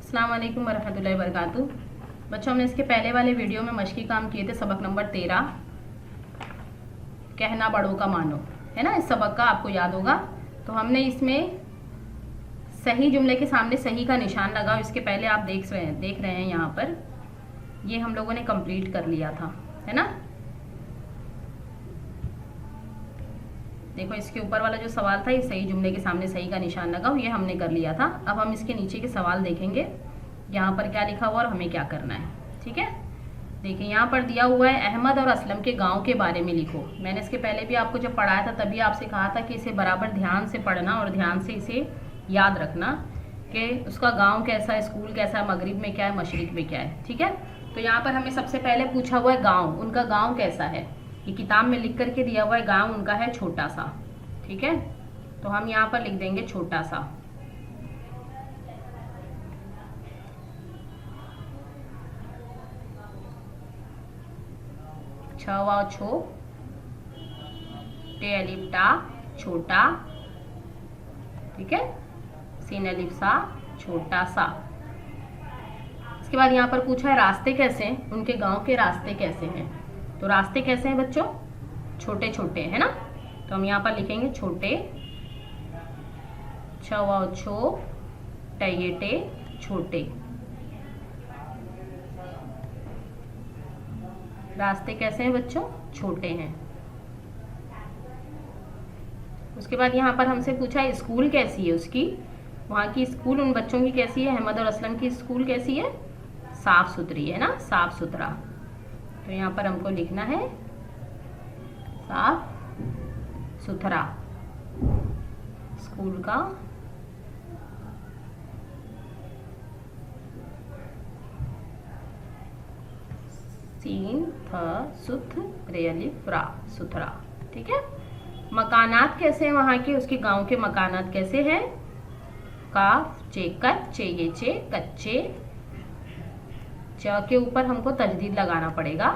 अस्सलाम वालेकुम वरहमतुल्लाहि वबरकातुहू। बच्चों, हमने इसके पहले वाले वीडियो में मशक़ी काम किए थे। सबक नंबर 13, कहना बड़ों का मानो, है ना। इस सबक का आपको याद होगा। तो हमने इसमें सही जुमले के सामने सही का निशान लगा। इसके पहले आप देख रहे हैं यहाँ पर, ये हम लोगों ने कंप्लीट कर लिया था, है ना। देखो, इसके ऊपर वाला जो सवाल था, ये सही जुमले के सामने सही का निशान लगाओ, ये हमने कर लिया था। अब हम इसके नीचे के सवाल देखेंगे, यहाँ पर क्या लिखा हुआ और हमें क्या करना है। ठीक है, देखिए यहाँ पर दिया हुआ है अहमद और असलम के गांव के बारे में लिखो। मैंने इसके पहले भी आपको जब पढ़ाया था तभी आपसे कहा था कि इसे बराबर ध्यान से पढ़ना और ध्यान से इसे याद रखना कि उसका गाँव कैसा है, स्कूल कैसा है, मगरिब में क्या है, मशरिक में क्या है। ठीक है, तो यहाँ पर हमें सबसे पहले पूछा हुआ है गाँव, उनका गाँव कैसा है। ये किताब में लिख करके दिया हुआ है, गांव उनका है छोटा सा। ठीक है, तो हम यहाँ पर लिख देंगे छोटा सा। छ वा छो, टे अलिफ टा, छोटा। ठीक है, सीन अलिफ सा, छोटा सा। इसके बाद यहाँ पर पूछा है रास्ते कैसे हैं, उनके गांव के रास्ते कैसे हैं। तो रास्ते कैसे हैं बच्चों, छोटे छोटे, है ना। तो हम यहाँ पर लिखेंगे छोटे, छ वा छो, टे टे, छोटे। रास्ते कैसे हैं बच्चों, छोटे हैं। उसके बाद यहाँ पर हमसे पूछा है स्कूल कैसी है उसकी, वहाँ की स्कूल उन बच्चों की कैसी है। अहमद और असलम की स्कूल कैसी है, साफ सुथरी, है ना, साफ सुथरा। तो यहाँ पर हमको लिखना है साफ सुथरा स्कूल का सीन थ सुथ रे अलिफ रा, सुथरा। ठीक है, मकानात कैसे हैं वहाँ के, उसके गांव के मकानात कैसे हैं। काफ चे कच, चे ये चे, कच्चे। च के ऊपर हमको तजदीद लगाना पड़ेगा।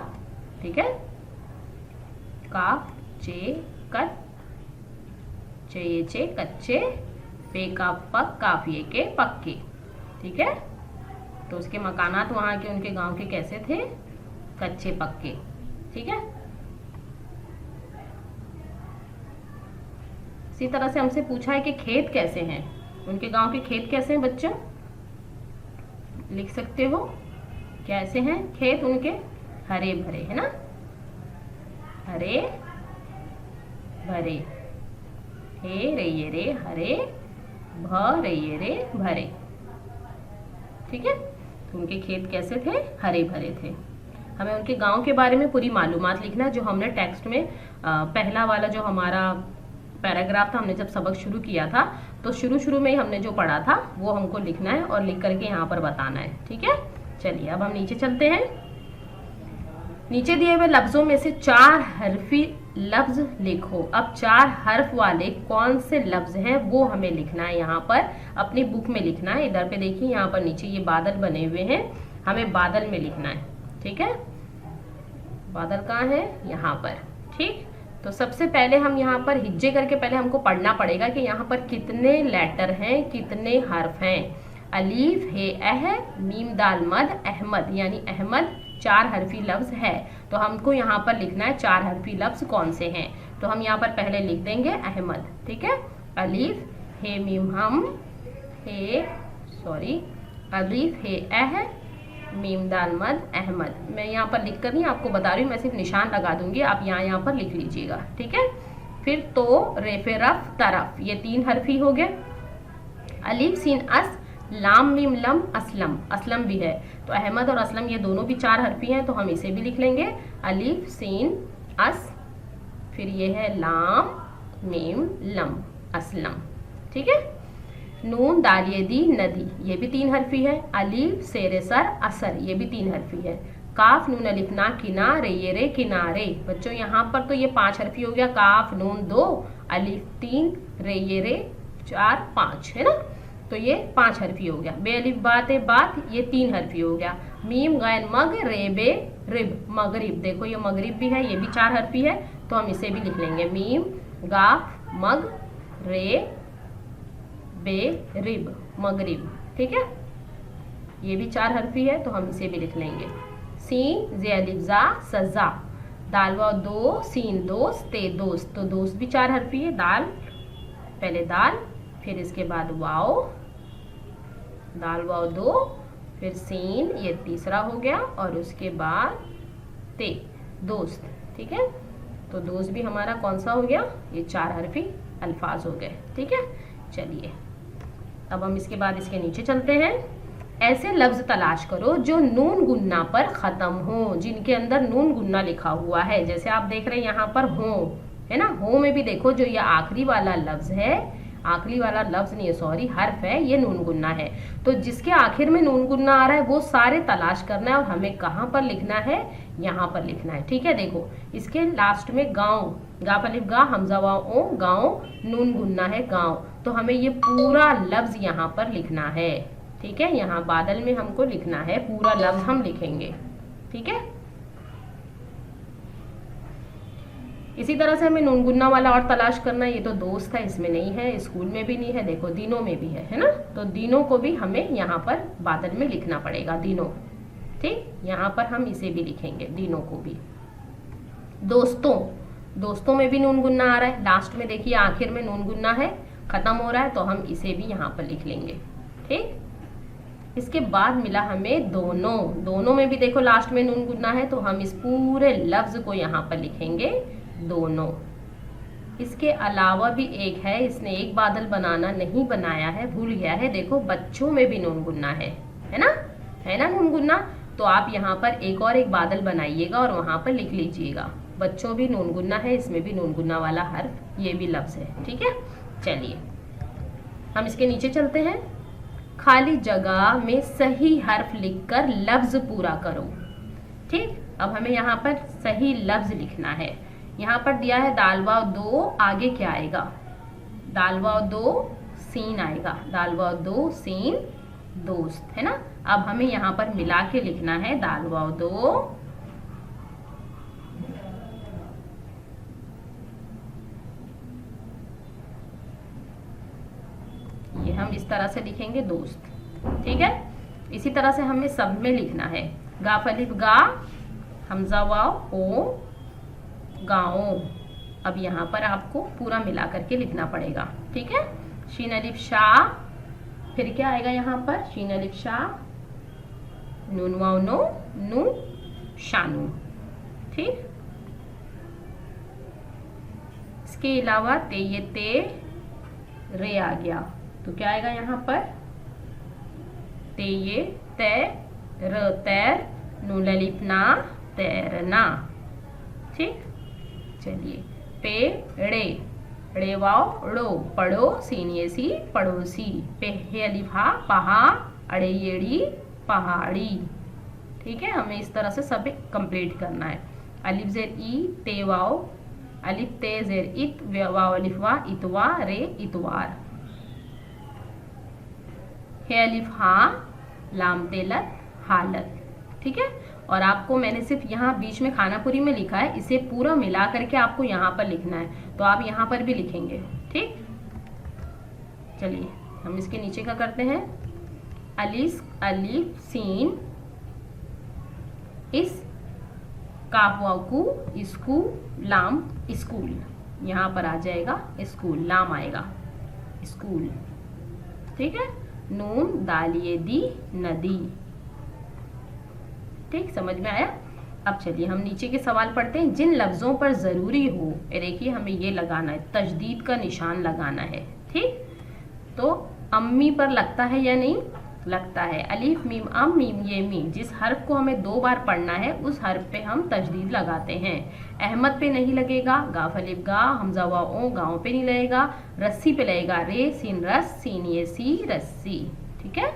ठीक है, काफ चे कच, चे ये चे, कच्चे। पे का पक, काफिए के पक्के। ठीक है, तो उसके मकानात वहाँ के उनके गांव के कैसे थे, कच्चे पक्के। ठीक है, इसी तरह से हमसे पूछा है कि खेत कैसे हैं, उनके गांव के खेत कैसे हैं बच्चों। लिख सकते हो कैसे हैं खेत उनके, हरे भरे, है ना, हरे भरे। हे रे ये रे हरे, भ रे ये रे भरे। ठीक है, तो उनके खेत कैसे थे, हरे भरे थे। हमें उनके गांव के बारे में पूरी मालूमात लिखना, जो हमने टेक्स्ट में पहला वाला जो हमारा पैराग्राफ था, हमने जब सबक शुरू किया था तो शुरू में ही हमने जो पढ़ा था वो हमको लिखना है और लिख करके यहाँ पर बताना है। ठीक है, चलिए अब हम नीचे चलते हैं। नीचे दिए हुए लफ्जों में से 4 हरफी लफ्ज लिखो। अब 4 हर्फ वाले कौन से लफ्ज हैं वो हमें लिखना है, यहाँ पर अपनी बुक में लिखना है। इधर पे देखिए, यहाँ पर नीचे ये बादल बने हुए हैं, हमें बादल में लिखना है। ठीक है, बादल कहाँ है, यहाँ पर। ठीक, तो सबसे पहले हम यहाँ पर हिज्जे करके पहले हमको पढ़ना पड़ेगा कि यहाँ पर कितने लेटर हैं, कितने हर्फ हैं। अलीफ हे अह, मीम दाल मद, अहमद, यानी अहमद 4 हरफी लफ्ज है। तो हमको यहाँ पर लिखना है 4 हरफी लफ्ज कौन से हैं। तो हम यहाँ पर पहले लिख देंगे अहमद। ठीक है, अलीफ हे मीम हम, हे सॉरी अलीफ हे अह, मीम दाल मद, अहमद। मैं यहाँ पर लिख कर नहीं आपको बता रही हूँ, मैं सिर्फ निशान लगा दूंगी, आप यहाँ पर लिख लीजिएगा। ठीक है, फिर तो रेफे रफ तरफ, ये 3 हरफी हो गए। अलीफ सीन अस, लाम मीम लम, असलम, असलम भी है। तो अहमद और असलम ये दोनों भी 4 हरफी हैं, तो हम इसे भी लिख लेंगे अलीफ सीन अस, फिर ये है लाम मीम लम, असलम। ठीक है, नून दालिये दी नदी, ये भी 3 हरफी है। अलीफ सेरे सर असर, ये भी 3 हरफी है। काफ नून अलिफ ना, किनारे ये रे, किनारे। बच्चों यहाँ पर तो ये 5 हरफी हो गया, काफ नून 2, अलीफ 3, रे ये रे 4 5, है ना। तो ये 5 हरफी हो गया। बे अलिफ बात है बात, ये 3 हरफी हो गया। मीम गैन मग, रे बे रिब, मगरिब। देखो ये मगरिब भी है, ये भी 4 हरफी है, तो हम इसे भी लिख लेंगे मीम गाफ मग रे बे रिब, मगरिब। ठीक है, ये भी 4 हरफी है तो हम इसे भी लिख लेंगे। सीन जे अलिफ जा सजा, दाल वाव दो सीन दोस्त ते दोस्त, तो दोस्त भी 4 हरफी है। दाल, पहले दाल, फिर इसके बाद वाव, दाल वाव दो, फिर सीन, ये तीसरा हो गया, और उसके बाद ते दोस्त। ठीक है, तो दोस्त भी हमारा कौन सा हो गया, ये 4 हरफी अल्फाज हो गए। ठीक है, चलिए अब हम इसके बाद इसके नीचे चलते हैं। ऐसे लफ्ज तलाश करो जो नून गुन्ना पर खत्म हो, जिनके अंदर नून गुन्ना लिखा हुआ है। जैसे आप देख रहे हैं यहाँ पर हो है ना, हो में भी देखो जो ये आखिरी वाला लफ्ज है, आखिरी वाला लफ्ज नहीं है सॉरी हर्फ है, ये नून गुन्ना है। तो जिसके आखिर में नून गुन्ना आ रहा है वो सारे तलाश करना है, और हमें कहाँ पर लिखना है, यहाँ पर लिखना है। ठीक है, देखो इसके लास्ट में गाँव, गाफ अलिफ गा हमजा वाव ओ, गाँव नून गुन्ना है गाँव, तो हमें ये पूरा लफ्ज यहाँ पर लिखना है। ठीक है, यहाँ बादल में हमको लिखना है, पूरा लफ्ज हम लिखेंगे। ठीक है, इसी तरह से हमें नून गुन्ना वाला और तलाश करना है। ये तो दोस्त है, इसमें नहीं है, स्कूल में भी नहीं है, देखो दिनों में भी है ना, तो दिनों को भी हमें यहाँ पर बादल में लिखना पड़ेगा, दिनों। ठीक, यहाँ पर हम इसे भी लिखेंगे, दिनों को भी। दोस्तों, दोस्तों में भी नून गुन्ना आ रहा है, लास्ट में देखिए आखिर में नून गुन्ना है, खत्म हो रहा है, तो हम इसे भी यहाँ पर लिख लेंगे। ठीक, इसके बाद मिला हमें दोनों, दोनों में भी देखो लास्ट में नून गुन्ना है, तो हम इस पूरे लफ्ज को यहाँ पर लिखेंगे दोनों। इसके अलावा भी एक है, इसने एक बादल बनाना नहीं बनाया है, भूल गया है, देखो बच्चों में भी नून गुन्ना है ना, है ना नून गुन्ना, तो आप यहाँ पर एक और एक बादल बनाइएगा और वहां पर लिख लीजिएगा। बच्चों भी नून गुन्ना है, इसमें भी नून गुन्ना वाला हर्फ, ये भी लफ्ज है। ठीक है, चलिए हम इसके नीचे चलते हैं। खाली जगह में सही हर्फ लिखकर लफ्ज पूरा करो। ठीक, अब हमें यहाँ पर सही लफ्ज लिखना है। यहाँ पर दिया है दाल वाव दो, आगे क्या आएगा, दाल वाव दो सीन आएगा, दाल वाव दो सीन दोस्त, है ना। अब हमें यहाँ पर मिला के लिखना है दाल वाव दो ये हम इस तरह से लिखेंगे दोस्त। ठीक है, इसी तरह से हमें सब में लिखना है। गाफ अलिफ गा हमजा वाव ओ गाँव, अब यहाँ पर आपको पूरा मिला करके लिखना पड़ेगा। ठीक है, शीन अलिफ शाह, फिर क्या आएगा यहाँ पर, शीन अलिफ शाह, नून वाव नो नू शानू। ठीक, इसके अलावा ते ये ते रे आ गया, तो क्या आएगा यहाँ पर, ते ये ते र तैर, नून अलिफ ना तैरना। ठीक, चलिए पेड़े, ड़े वाव ड़ो पढ़ो, सीन ये सी पड़ोसी, पे हे अलिफ हा पहा, अड़े येड़ी पहाड़ी। ठीक है, हमें इस तरह से सब कंप्लीट करना है। अलिफ जेर ई ते वाव, अलिफ ते जेर इत वाव अलिफ वा इतवा रे इतवार, हे अलिफ हा लाम तेलत हालत। ठीक है, और आपको मैंने सिर्फ यहाँ बीच में खानापुरी में लिखा है, इसे पूरा मिला करके आपको यहाँ पर लिखना है, तो आप यहाँ पर भी लिखेंगे। ठीक, चलिए हम इसके नीचे का करते हैं। अलिस अलिफ सीन इस, काफ वाव कु इसकू लाम स्कूल, यहाँ पर आ जाएगा स्कूल, लाम आएगा स्कूल। ठीक है, नून दालिये दी नदी। ठीक, समझ में आया। अब चलिए हम नीचे के सवाल पढ़ते हैं। जिन लफ्जों पर जरूरी हो, देखिए हमें ये लगाना है, तशदीद का निशान लगाना है। ठीक, तो अम्मी पर लगता है या नहीं, लगता है। अलीफ मीम अम मीम ये मीम, जिस हर्फ को हमें 2 बार पढ़ना है उस हर्फ पे हम तशदीद लगाते हैं। अहमद पे नहीं लगेगा, गाफ अलिफ गा हमजा वा ओ गाँव पे नहीं लगेगा, रस्सी पे लगेगा, रे सीन रस सीन ये सी रस्सी। ठीक है,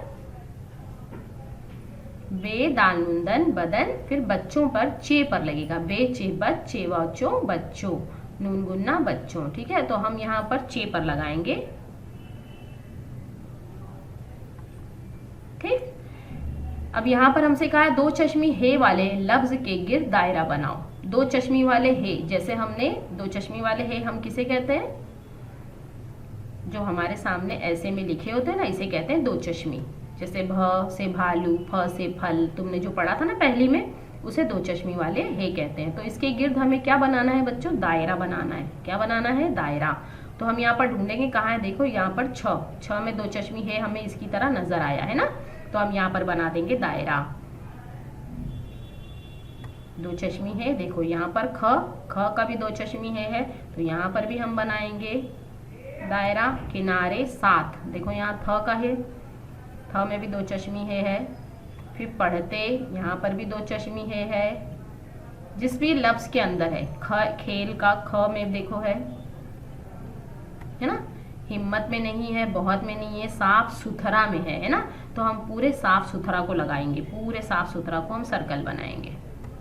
बे दाल नून बदन, फिर बच्चों पर चे पर लगेगा, बे चे बच चे वाचो बच्चों, नून गुन्ना बच्चों। ठीक है, तो हम यहाँ पर चे पर लगाएंगे। ठीक, अब यहाँ पर हमसे कहा है 2 चश्मी हे वाले लफ्ज के गिर्द दायरा बनाओ। 2 चश्मी वाले हे, जैसे हमने 2 चश्मी वाले हे हम किसे कहते हैं, जो हमारे सामने ऐसे में लिखे होते हैं ना, इसे कहते हैं 2 चश्मी। जैसे भ से भालू, फ से फल, तुमने जो पढ़ा था ना पहली में, उसे दो चश्मी वाले हे कहते हैं। तो इसके गिर्द हमें क्या बनाना है बच्चों? दायरा बनाना है। क्या बनाना है? दायरा। तो हम यहाँ पर ढूंढेंगे कहाँ है, देखो यहाँ पर छ में दो चश्मी है, हमें इसकी तरह नजर आया है ना, तो हम यहाँ पर बना देंगे दायरा। दो चश्मी है, देखो यहाँ पर ख का भी दो चश्मी है, तो यहाँ पर भी हम बनाएंगे दायरा। किनारे 7, देखो यहाँ थ का है, थ में भी दो चश्मी है। फिर पढ़ते, यहाँ पर भी दो चश्मी है। जिस भी लफ्ज के अंदर है, खेल का ख में देखो है ना, हिम्मत में नहीं है, बहुत में नहीं है, साफ सुथरा में है ना, तो हम पूरे साफ सुथरा को लगाएंगे, पूरे साफ सुथरा को हम सर्कल बनाएंगे,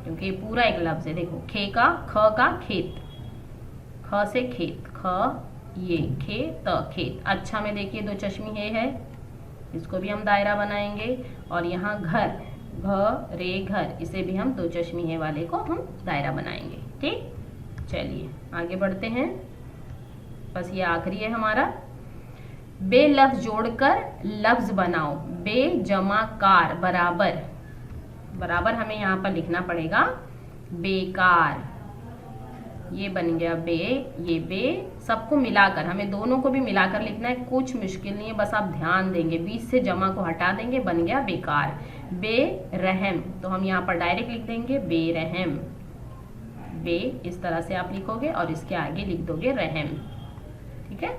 क्योंकि ये पूरा एक लफ्ज है। देखो ख का खेत, ख से खेत, ख ये खेत, खेत। अच्छा में देखिए दो चश्मी है, इसको भी हम दायरा बनाएंगे। और यहाँ घर, घ रे घर, इसे भी हम दो चश्मी है वाले को हम दायरा बनाएंगे। ठीक, चलिए आगे बढ़ते हैं। बस ये आखिरी है हमारा। बे लफ्ज जोड़कर लफ्ज बनाओ। बे जमा कार बराबर, बराबर हमें यहाँ पर लिखना पड़ेगा बेकार। ये बन गया बे, ये बे, सबको मिलाकर, हमें दोनों को भी मिलाकर लिखना है, कुछ मुश्किल नहीं है, बस आप ध्यान देंगे, बीच से जमा को हटा देंगे, बन गया बेकार। बेरहम, तो हम यहाँ पर डायरेक्ट लिख देंगे बेरहम। बे इस तरह से आप लिखोगे और इसके आगे लिख दोगे रहम। ठीक है,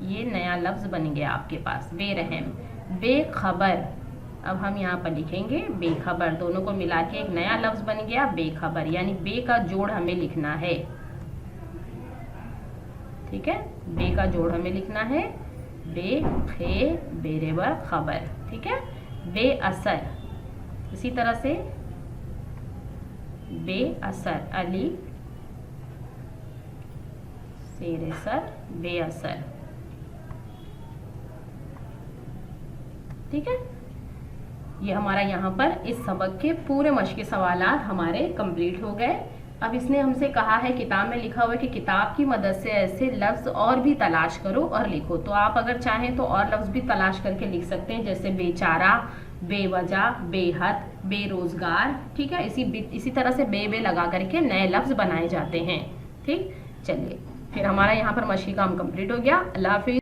ये नया लफ्ज बन गया आपके पास बेरहम। बेखबर, अब हम यहाँ पर लिखेंगे बेखबर, दोनों को मिला के एक नया लफ्ज बन गया बेखबर, यानी बे का जोड़ हमें लिखना है। ठीक है, बे का जोड़ हमें लिखना है, बे खे बेरेबर खबर। ठीक है, बेअसर, इसी तरह से बेअसर, अली शेरे सर, बेअसर। ठीक है, ये हमारा यहाँ पर इस सबक के पूरे मश्क़ी सवालात हमारे कंप्लीट हो गए। अब इसने हमसे कहा है, किताब में लिखा हुआ है कि किताब की मदद से ऐसे लफ्ज़ और भी तलाश करो और लिखो। तो आप अगर चाहें तो और लफ्ज़ भी तलाश करके लिख सकते हैं, जैसे बेचारा, बेवजह, बेहद, बेरोज़गार। ठीक है, इसी तरह से बे लगा करके नए लफ्ज़ बनाए जाते हैं। ठीक, चलिए फिर हमारा यहाँ पर मश्क़ी काम कंप्लीट हो गया। अल्लाह हाफ़िज़।